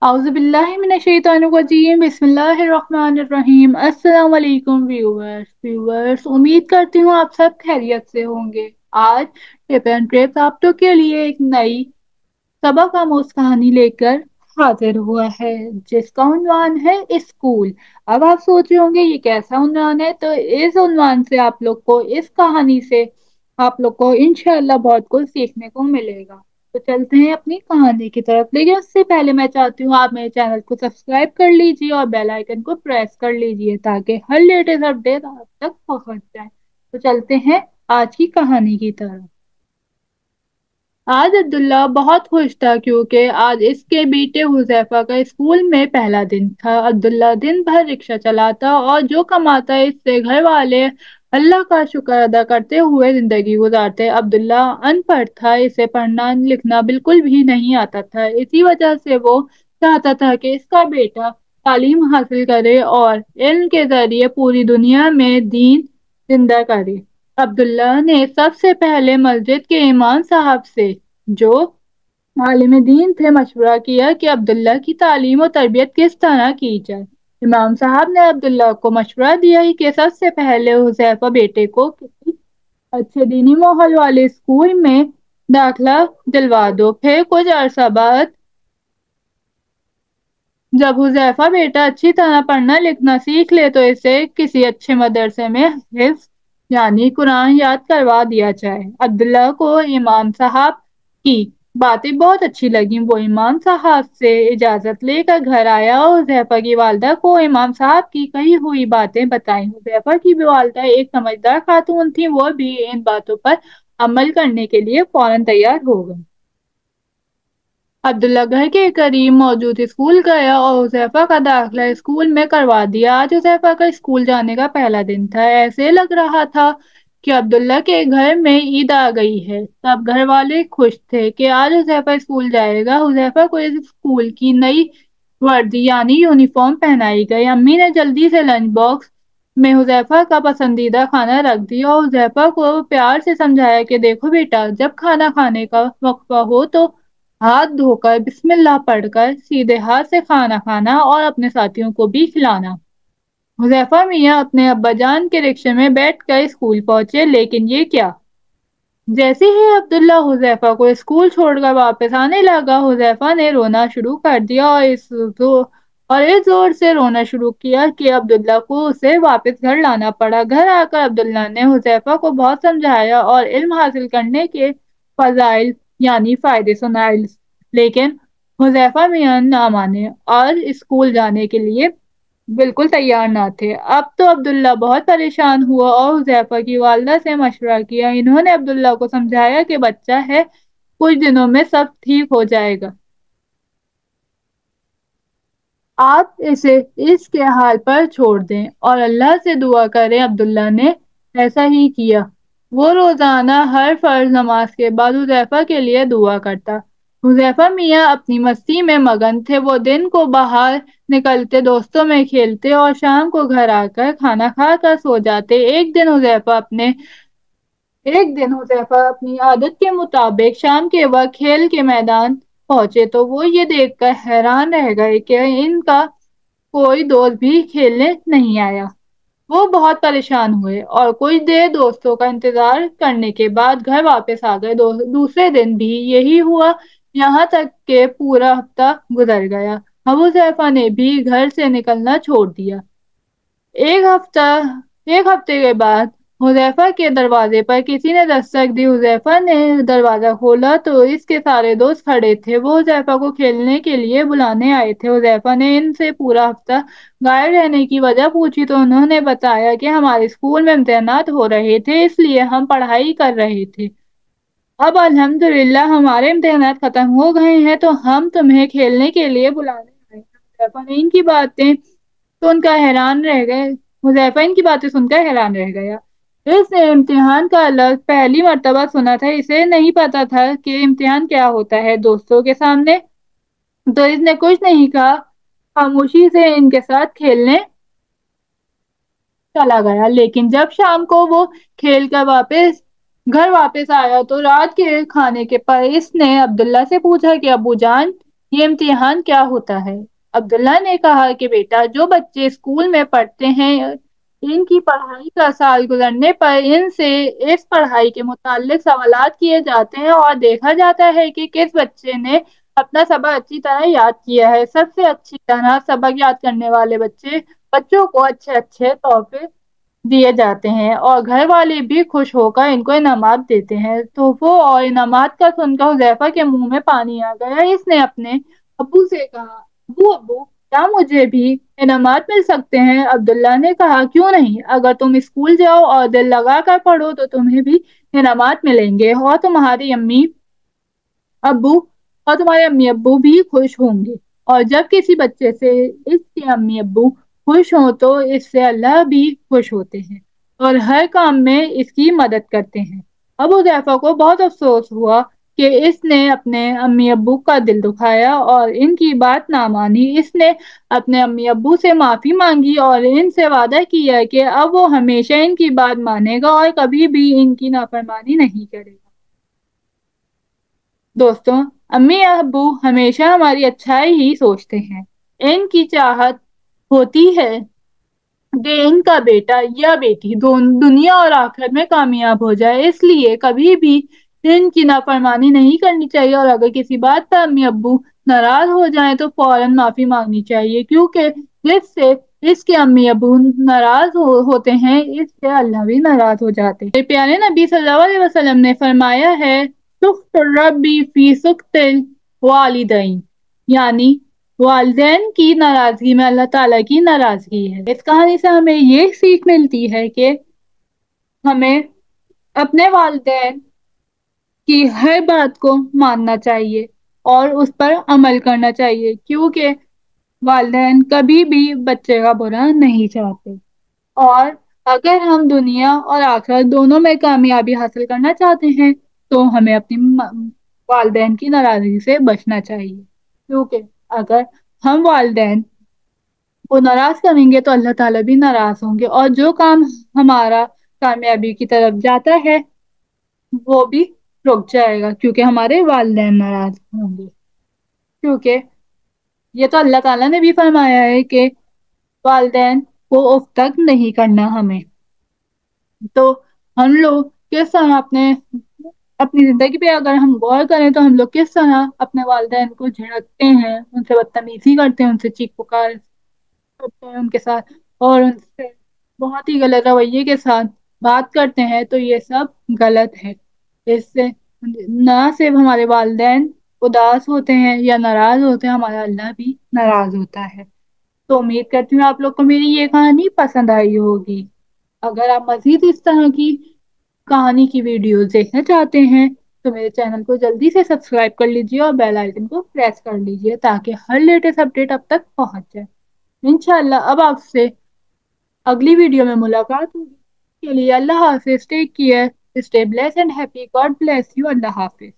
اعوذ باللہ من الشیطان الرجیم بسم اللہ الرحمن الرحیم السلام علیکم ویورز امید کرتی ہوں آپ سب خیریت سے ہوں گے۔ آج ٹپ اینڈ ٹرپس آپ لوگ کے لیے ایک نئی سبق آموز کہانی لے کر حاضر ہوا ہے جس کا عنوان ہے اسکول۔ اب آپ سوچ رہے ہوں گے یہ کیسا عنوان ہے، تو اس عنوان سے آپ لوگ کو اس کہانی سے آپ لوگ کو انشاءاللہ بہت کچھ سیکھنے کو ملے گا۔ تو چلتے ہیں اپنی کہانی کی طرف، لیکن اس سے پہلے میں چاہتی ہوں آپ میرے چینل کو سبسکرائب کر لیجیے اور بیل آئیکن کو پریس کر لیجیے تاکہ ہر لیٹسٹ اپڈیٹ آپ تک پہنچ جائے۔ تو چلتے ہیں آج کی کہانی کی طرف۔ آج عبداللہ بہت خوش تھا کیونکہ آج اس کے بیٹے حذیفہ کا اسکول میں پہلا دن تھا۔ عبداللہ دن بھر رکشہ چلاتا اور جو کماتا اس سے گھر والے اللہ کا شکر ادا کرتے ہوئے زندگی گزارتے۔ عبداللہ ان پڑھ تھا، اسے پڑھنا لکھنا بالکل بھی نہیں آتا تھا، اسی وجہ سے وہ چاہتا تھا کہ اس کا بیٹا تعلیم حاصل کرے اور علم کے ذریعے پوری دنیا میں دین زندہ کرے۔ عبداللہ نے سب سے پہلے مسجد کے امام صاحب سے، جو عالم دین تھے، مشورہ کیا کہ عبداللہ کی تعلیم و تربیت کس طرح کی جائے۔ امام صاحب نے عبداللہ کو مشورہ دیا کہ سب سے پہلے حذیفہ بیٹے کو کسی اچھے دینی ماحول والے اسکول میں داخلہ دلوا دو، پھر کچھ عرصہ بعد جب حذیفہ بیٹا اچھی طرح پڑھنا لکھنا سیکھ لے تو اسے کسی اچھے مدرسے میں حفظ یعنی قرآن یاد کروا دیا جائے۔ عبداللہ کو امام صاحب کی باتیں بہت اچھی لگیں، وہ امام صاحب سے اجازت لے کر گھر آیا اور حذیفہ کی والدہ کو امام صاحب کی کہی ہوئی باتیں بتائیں۔ حذیفہ کی بھی والدہ ایک سمجھدار خاتون تھی، وہ بھی ان باتوں پر عمل کرنے کے لیے فوراً تیار ہو گئی۔ عبداللہ گھر کے قریب موجود اسکول گیا اور حذیفہ کا داخلہ اسکول میں کروا دیا۔ آج حذیفہ کا اسکول جانے کا پہلا دن تھا، ایسے لگ رہا تھا کہ عبداللہ کے گھر میں عید آ گئی ہے۔ سب گھر والے خوش تھے کہ آج حذیفہ اسکول جائے گا۔ حذیفہ کو اس اسکول کی نئی وردی یعنی یونیفارم پہنائی گئی۔ امی نے جلدی سے لنچ باکس میں حذیفہ کا پسندیدہ کھانا رکھ دیا اور حذیفہ کو پیار سے سمجھایا کہ دیکھو بیٹا، جب کھانا کھانے کا وقفہ ہو تو ہاتھ دھو کر بسم اللہ پڑھ کر سیدھے ہاتھ سے کھانا کھانا اور اپنے ساتھیوں کو بھی کھلانا۔ حذیفہ میاں اپنے ابا جان کے رکشے میں بیٹھ کر اسکول پہنچے، لیکن یہ کیا! جیسے ہی عبداللہ حذیفہ کو اسکول چھوڑ کر واپس آنے لگا، حذیفہ نے رونا شروع کر دیا اور اس زور سے رونا شروع کیا کہ عبداللہ کو اسے واپس گھر لانا پڑا۔ گھر آ کر عبداللہ نے حذیفہ کو بہت سمجھایا اور علم حاصل کرنے کے فضائل یعنی فائدے سنائے، لیکن حذیفہ میاں نہ مانے اور اسکول جانے کے لیے بالکل تیار نہ تھے۔ اب تو عبداللہ بہت پریشان ہوا اور حذیفہ کی والدہ سے مشورہ کیا۔ انہوں نے عبداللہ کو سمجھایا کہ بچہ ہے، کچھ دنوں میں سب ٹھیک ہو جائے گا، آپ اسے اس کے حال پر چھوڑ دیں اور اللہ سے دعا کریں۔ عبداللہ نے ایسا ہی کیا، وہ روزانہ ہر فرض نماز کے بعد حذیفہ کے لیے دعا کرتا۔ حذیفہ میاں اپنی مستی میں مگن تھے، وہ دن کو باہر نکلتے، دوستوں میں کھیلتے اور شام کو گھر آ کر کھانا کھا کر سو جاتے۔ ایک دن حذیفہ اپنی عادت کے مطابق شام کے وقت کھیل کے میدان پہنچے تو وہ یہ دیکھ کر حیران رہ گئے کہ ان کا کوئی دوست بھی کھیلنے نہیں آیا۔ وہ بہت پریشان ہوئے اور کچھ دیر دوستوں کا انتظار کرنے کے بعد گھر واپس آ گئے۔ دوسرے دن بھی یہی ہوا، یہاں تک کہ پورا ہفتہ گزر گیا۔ اب حذیفہ نے بھی گھر سے نکلنا چھوڑ دیا۔ ایک ہفتے کے بعد حذیفہ کے دروازے پر کسی نے دستک دی۔ حذیفہ نے دروازہ کھولا تو اس کے سارے دوست کھڑے تھے، وہ حذیفہ کو کھیلنے کے لیے بلانے آئے تھے۔ حذیفہ نے ان سے پورا ہفتہ غائب رہنے کی وجہ پوچھی تو انہوں نے بتایا کہ ہمارے اسکول میں امتحانات ہو رہے تھے، اس لیے ہم پڑھائی کر رہے تھے۔ اب الحمدللہ ہمارے امتحانات ختم ہو گئے ہیں تو ہم تمہیں کھیلنے کے لیے بلانے آئے ہیں۔ حذیفہ ان کی باتیں سن کر حیران رہ گیا۔ اس نے امتحان کا لفظ پہلی مرتبہ سنا تھا، اسے نہیں پتا تھا کہ امتحان کیا ہوتا ہے۔ دوستوں کے سامنے تو اس نے کچھ نہیں کہا، خاموشی سے ان کے ساتھ کھیلنے چلا گیا۔ لیکن جب شام کو وہ کھیل کر گھر واپس آیا تو رات کے کھانے کے پر اس نے عبداللہ سے پوچھا کہ ابو جان یہ امتحان کیا ہوتا ہے؟ عبداللہ نے کہا کہ بیٹا، جو بچے اسکول میں پڑھتے ہیں، ان کی پڑھائی کا سال گزرنے پر ان سے اس پڑھائی کے متعلق سوالات کیے جاتے ہیں اور دیکھا جاتا ہے کہ کس بچے نے اپنا سبق اچھی طرح یاد کیا ہے۔ سب سے اچھی طرح سبق یاد کرنے والے بچوں کو اچھے اچھے تحفے دیے جاتے ہیں اور گھر والے بھی خوش ہو کر ان کو انعامات دیتے ہیں۔ تحفوں اور انعامات کا سن کر حذیفہ کے منہ میں پانی آ گیا۔ اس نے اپنے ابو سے کہا، ابو کیا مجھے بھی انعامات مل سکتے ہیں؟ عبداللہ نے کہا، کیوں نہیں، اگر تم اسکول جاؤ اور دل لگا کر پڑھو تو تمہیں بھی انعامات ملیں گے اور ابو تمہارے امی ابو بھی خوش ہوں گے، اور جب کسی بچے سے اس کے امی ابو خوش ہوں تو اس سے اللہ بھی خوش ہوتے ہیں اور ہر کام میں اس کی مدد کرتے ہیں۔ ابو حذیفہ کو بہت افسوس ہوا کہ اس نے اپنے امی ابو کا دل دکھایا اور ان کی بات نہ مانی۔ اس نے اپنے امی ابو سے معافی مانگی اور ان سے وعدہ کیا کہ اب وہ ہمیشہ ان کی بات مانے گا اور کبھی بھی ان کی نافرمانی نہیں کرے گا۔ دوستوں، امی ابو ہمیشہ ہماری اچھائی ہی سوچتے ہیں۔ ان کی چاہت ہوتی ہے کہ ان کا بیٹا یا بیٹی دنیا اور آخرت میں کامیاب ہو جائے، اس لیے کبھی بھی ان کی نافرمانی نہیں کرنی چاہیے، اور اگر کسی بات پر امی ابو ناراض ہو جائیں تو فوراً معافی مانگنی چاہیے، کیونکہ جس سے اس کے امی ابو ناراض ہوتے ہیں، اس سے اللہ بھی ناراض ہو جاتے ہیں۔ میرے پیارے نبی صلی اللہ علیہ وسلم نے فرمایا ہے، سخط الربی فی سخط الوالدین، یعنی والدین کی ناراضگی میں اللہ تعالیٰ کی ناراضگی ہے۔ اس کہانی سے ہمیں یہ سیکھ ملتی ہے کہ ہمیں اپنے والدین کی ہر بات کو ماننا چاہیے اور اس پر عمل کرنا چاہیے، کیونکہ والدین کبھی بھی بچے کا برا نہیں چاہتے، اور اگر ہم دنیا اور آخرت دونوں میں کامیابی حاصل کرنا چاہتے ہیں تو ہمیں اپنی والدین کی ناراضگی سے بچنا چاہیے، کیونکہ اگر ہم والدین کو ناراض کریں گے تو اللہ تعالیٰ بھی ناراض ہوں گے، اور جو کام ہمارا کامیابی کی طرف جاتا ہے وہ بھی رک جائے گا، کیونکہ ہمارے والدین ناراض ہوں گے۔ کیونکہ یہ تو اللہ تعالیٰ نے بھی فرمایا ہے کہ والدین کو اف تک نہیں کرنا ہمیں۔ تو ہم لوگ کس طرح اپنی زندگی پہ اگر ہم غور کریں تو ہم لوگ کس طرح اپنے والدین کو جھڑکتے ہیں، ان سے بدتمیزی کرتے ہیں، ان سے چیخ پکار کرتے ہیں ان کے ساتھ، اور ان سے بہت ہی غلط رویے کے ساتھ بات کرتے ہیں، تو یہ سب غلط ہے۔ اس سے نہ صرف ہمارے والدین اداس ہوتے ہیں یا ناراض ہوتے ہیں، ہمارا اللہ بھی ناراض ہوتا ہے۔ تو امید کرتی ہوں آپ لوگ کو میری یہ کہانی پسند آئی ہوگی۔ اگر آپ مزید اس طرح کی کہانی کی ویڈیوز دیکھنا چاہتے ہیں تو میرے چینل کو جلدی سے سبسکرائب کر لیجیے اور بیل آئیکن کو پریس کر لیجیے تاکہ ہر لیٹسٹ اپڈیٹ اب تک پہنچ جائے۔ انشاءاللہ اب آپ سے اگلی ویڈیو میں ملاقات ہوگی۔ کے لیے اللہ حافظ، take care, stay bless and happy, God bless you, اللہ حافظ۔